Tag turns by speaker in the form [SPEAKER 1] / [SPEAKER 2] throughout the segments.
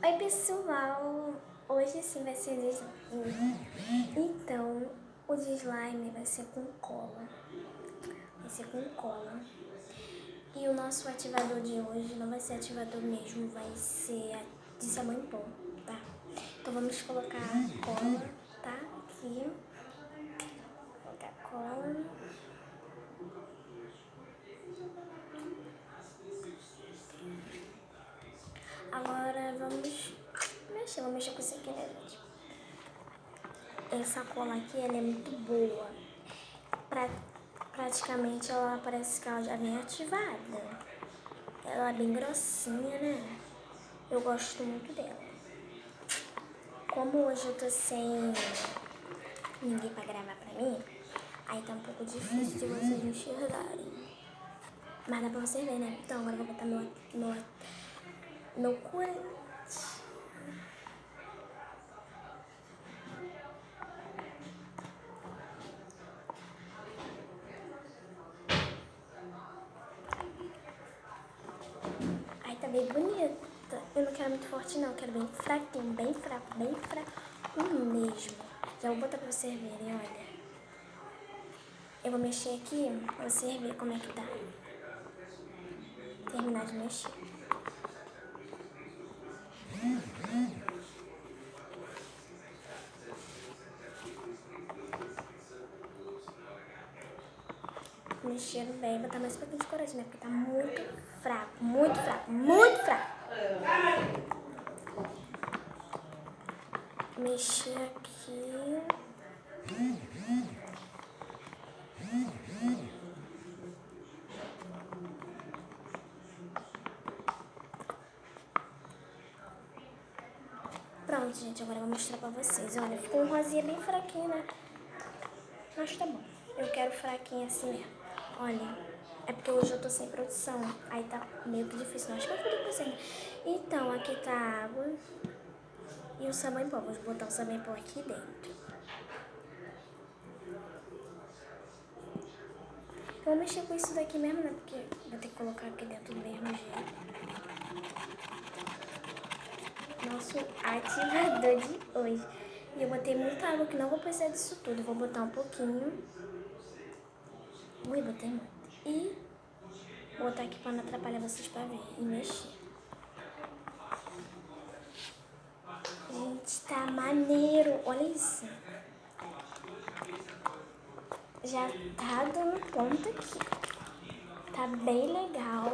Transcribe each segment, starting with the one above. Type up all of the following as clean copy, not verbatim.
[SPEAKER 1] Oi pessoal, hoje sim vai ser de slime. Então, o de slime vai ser com cola. Vai ser com cola. E o nosso ativador de hoje não vai ser ativador mesmo, vai ser de sabão em pó, tá? Então vamos colocar cola, tá? Aqui. Vou colocar cola. Agora vamos mexer, vou mexer com isso aqui, né, gente? Essa cola aqui, ela é muito boa. Praticamente ela parece que ela já vem ativada. Ela é bem grossinha, né? Eu gosto muito dela. Como hoje eu tô sem ninguém pra gravar pra mim, aí tá um pouco difícil de vocês enxergarem. Mas dá pra vocês verem, né? Então agora eu vou botar meu corante. Aí tá bem bonita. Eu não quero muito forte não, eu quero bem fraquinho, bem fraco mesmo. Já vou botar pra vocês verem, olha. Eu vou mexer aqui pra vocês verem como é que tá. Terminar de mexer. Mexendo bem, botar mais um pouquinho de corante, né? Porque tá muito fraco, muito fraco, muito fraco. Mexer aqui. Pronto, gente, agora eu vou mostrar pra vocês. Olha, ficou um rosinha bem fraquinho, né? Mas tá bom. Eu quero fraquinho assim mesmo. Olha, é porque hoje eu tô sem produção. Aí tá meio que difícil. Não, acho que eu falei com você. Então, aqui tá a água e o sabão em pó. Vou botar o sabão em pó aqui dentro. Eu vou mexer com isso daqui mesmo, né? Porque vou ter que colocar aqui dentro do mesmo jeito. Nosso ativador de hoje. E eu botei muita água, que não vou precisar disso tudo. Vou botar um pouquinho. Ui, botei muito. E vou botar aqui pra não atrapalhar vocês pra ver e mexer. Gente, tá maneiro. Olha isso. Já tá dando ponto aqui. Tá bem legal.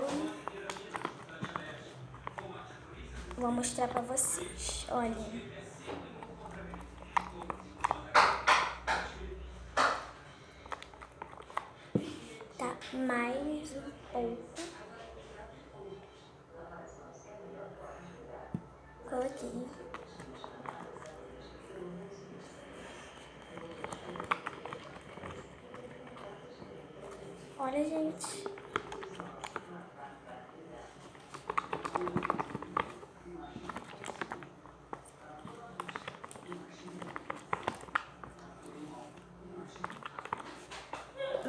[SPEAKER 1] Vou mostrar pra vocês. Olha. Tá mais um pouco. Coloquei. Olha, gente.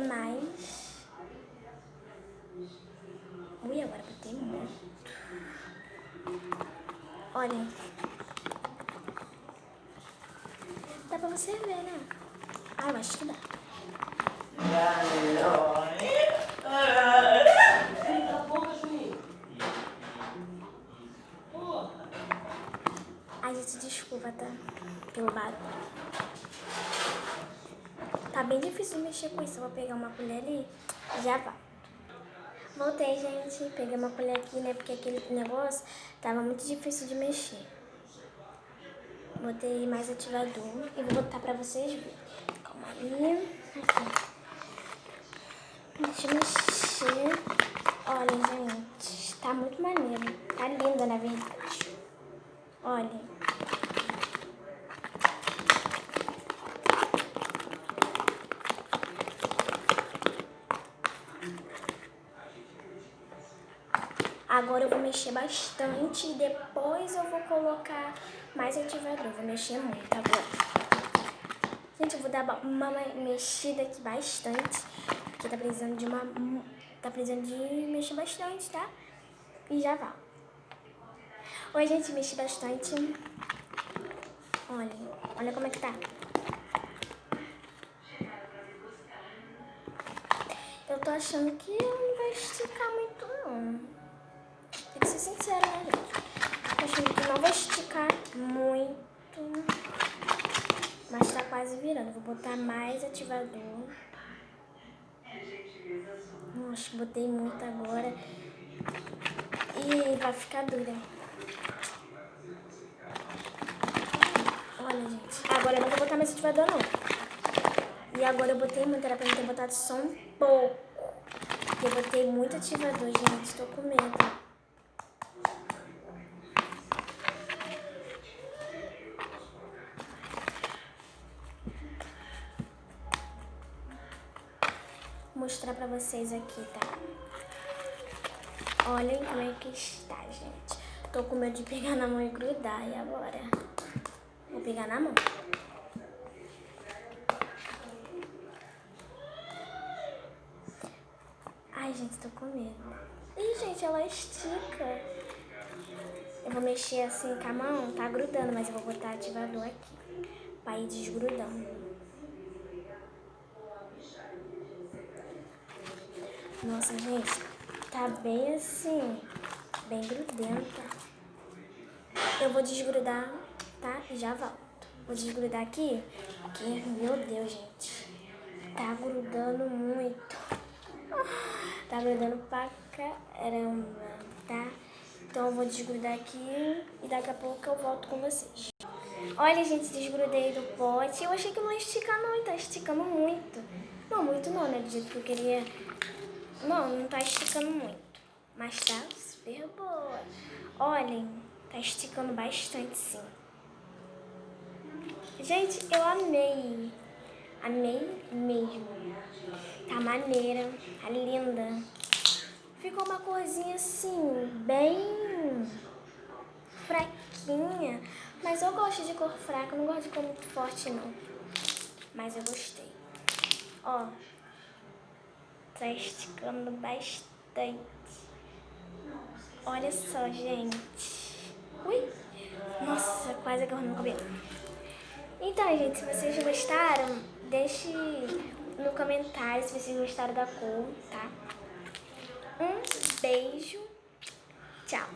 [SPEAKER 1] Mais. Ui, agora botei muito. Olha. Dá pra você ver, né? Ah, eu acho que dá. Ai, gente, desculpa, tá? Pelo barulho. Tá bem difícil de mexer com isso. Eu vou pegar uma colher ali e já vai. Voltei, gente. Peguei uma colher aqui, né? Porque aquele negócio tava muito difícil de mexer. Botei mais ativador e vou botar pra vocês verem. Calma aí. Aqui. Deixa eu mexer. Olha, gente. Tá muito maneiro. Tá linda, na verdade. Olha. Agora eu vou mexer bastante e depois eu vou colocar mais ativador. Vou mexer muito agora. Gente, eu vou dar uma mexida aqui bastante. Porque tá precisando de Tá precisando de mexer bastante, tá? E já vai. Oi, gente, mexi bastante. Olha como é que tá. Eu tô achando que não vai esticar muito, não. Tem que ser sincera, né, gente? Tô achando que não vai esticar muito. Mas tá quase virando. Vou botar mais ativador. Nossa, botei muito agora. E vai ficar dura. Olha, gente. Agora eu não vou botar mais ativador, não. E agora eu botei muito. Era pra eu ter botado só um pouco. Eu botei muito ativador, gente. Tô com medo. Vou mostrar pra vocês aqui, tá? Olhem como é que está, gente. Tô com medo de pegar na mão e grudar. E agora? Vou pegar na mão. Ai, gente, tô com medo. Ih, gente, ela estica. Eu vou mexer assim com a mão. Tá grudando, mas eu vou botar ativador aqui. Pra ir desgrudando. Nossa, gente. Tá bem assim. Bem grudenta. Eu vou desgrudar, tá? E já volto. Vou desgrudar aqui. Porque, meu Deus, gente. Tá grudando muito. Tá grudando pra caramba, tá? Então eu vou desgrudar aqui e daqui a pouco eu volto com vocês. Olha, gente, desgrudei do pote. Eu achei que não ia esticar não, e tá esticando muito. Não, muito não, né? Do jeito que eu queria. Não tá esticando muito. Mas tá super boa. Olhem, tá esticando bastante, sim. Gente, eu amei. Amei mesmo. Tá maneira, tá linda. Ficou uma corzinha assim, bem fraquinha. Mas eu gosto de cor fraca, eu não gosto de cor muito forte, não. Mas eu gostei. Ó, tá esticando bastante. Olha só, gente. Ui! Nossa, quase agarrou no meu cabelo. Então, gente, se vocês gostaram, deixe no comentário se vocês gostaram da cor, tá? Um beijo. Tchau.